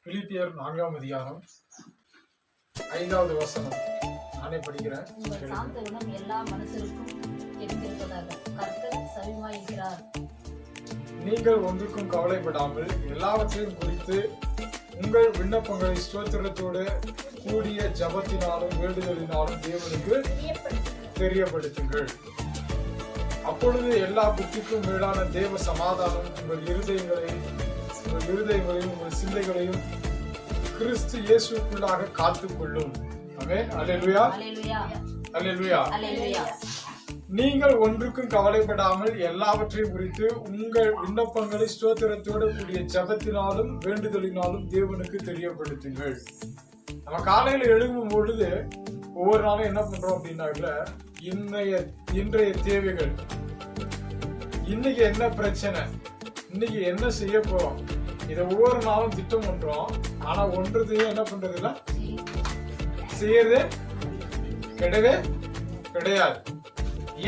பிலிப்பியர் 4ஆம் அதிகாரம் 5வது வசனம். நானே படிக்கிறேன். உங்கள் சாந்த குணம் எல்லா மனுஷருக்கும் தெரிந்திருப்பதாக கர்த்தர் செவிமாயிருக்கிறார். நீங்கள் ஒன்றுக்கும் கவலைப்படாமல் எல்லாவற்றையும் குறித்து உங்கள் விண்ணப்பங்களை ஸ்தோத்திரத்தோடு கூடிய ஜபத்தினாலும் வேண்டுதலினாலும் தேவனுக்கு தெரியப்படுத்துங்கள். அப்பொழுது எல்லா புத்திக்கும் மேலான தேவ சமாதானம் உங்கள் இருதயங்களையும் உங்கள் சிந்தைகளையும் கிறிஸ்து இயேசுக்குள்ளாக காத்துக்கொள்ளும். ஆமென். அல்லேலூயா. அல்லேலூயா. அல்லேலூயா. நீங்கள் ஒன்றுக்கும் கவலைப்படாமல் எல்லாவற்றையும் குறித்து உங்கள் விண்ணப்பங்களை ஸ்தோத்திரத்தோடு கூடிய ஜபத்தினாலும் வேண்டுதலினாலும் தேவனுக்கு தெரியப்படுத்துங்கள். நம்ம காலையில எழும்பும் பொழுது ஒவ்வொரு நாளும் என்ன பண்றோம் அப்படின்னாக்கல, இன்றைய தேவைகள், இன்னைக்கு என்ன பிரச்சனை, இன்னைக்கு என்ன செய்ய போறோம், இதை ஒவ்வொரு நாளும் திட்டம் பண்றோம். ஆனா ஒன்றதையும் என்ன பண்றது இல்ல, செய்யறது கிடையாது.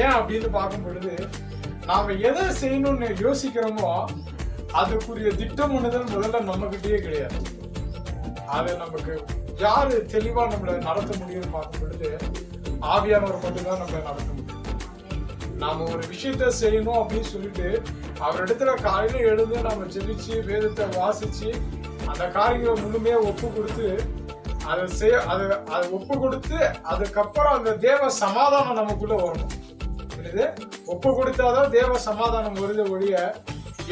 ஏன் அப்படின்னு பார்க்கும் பொழுது, நாம எதை செய்யணும்னு யோசிக்கிறோமோ அதுக்குரிய திட்டமிடுதல் முதல்ல நம்ம கிட்டயே கிடையாது. அது நமக்கு யாரு தெளிவா நம்மளை நடத்த முடியும்னு பார்க்கும் பொழுது ஆவியானவர் மட்டும்தான் நம்மளை நடத்த முடியும். நாம ஒரு விஷயத்த செய்யணும் அப்படின்னு சொல்லிட்டு அவரிடத்துல காலையில எழுந்து நாம ஜெபிச்சு வேதத்தை வாசிச்சு அந்த காரியங்களை முழுமையா ஒப்பு கொடுத்து அதை ஒப்பு கொடுத்து அதுக்கப்புறம் அந்த தேவ சமாதானம் நமக்குள்ள வரணும். ஒப்பு கொடுத்தாதான் தேவ சமாதானம் வருது ஒழிய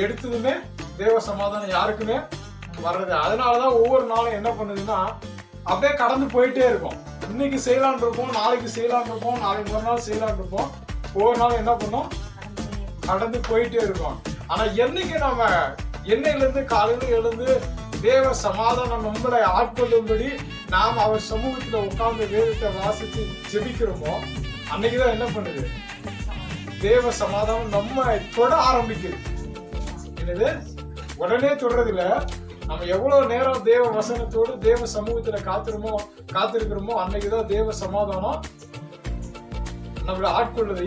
எடுத்ததுமே தேவ சமாதானம் யாருக்குமே வர்றது. அதனாலதான் ஒவ்வொரு நாளும் என்ன பண்ணுதுன்னா அப்படியே கடந்து போயிட்டே இருக்கும். இன்னைக்கு செய்யலான் இருப்போம், நாளைக்கு செய்யலான் இருப்போம், நாளைக்கு மறுநாள் செய்யலான் இருப்போம். ஒவ்வொரு நாளும் என்ன பண்ணோம், கடந்து போயிட்டே இருக்கும். ஆனா என்னைக்கு நம்ம எண்ணெயில இருந்து காலையில எழுந்து தேவ சமாதானம் நம்மளை ஆட்கொள்ளும்படி நாம் அவர் சமூகத்துல உட்கார்ந்து வேதத்தை வாசித்து ஜெபிக்கிறோமோ அன்னைக்குதான் என்ன பண்ணுது, தேவ சமாதானம் நம்ம தொட ஆரம்பிக்குது. என்னது, உடனே தொடறதில்ல. நம்ம எவ்வளவு நேரம் தேவ வசனத்தோடு தேவ சமூகத்துல காத்திருக்கிறோமோ அன்னைக்குதான் தேவ சமாதானம் நம்மளை ஆட்கொள்ளுது.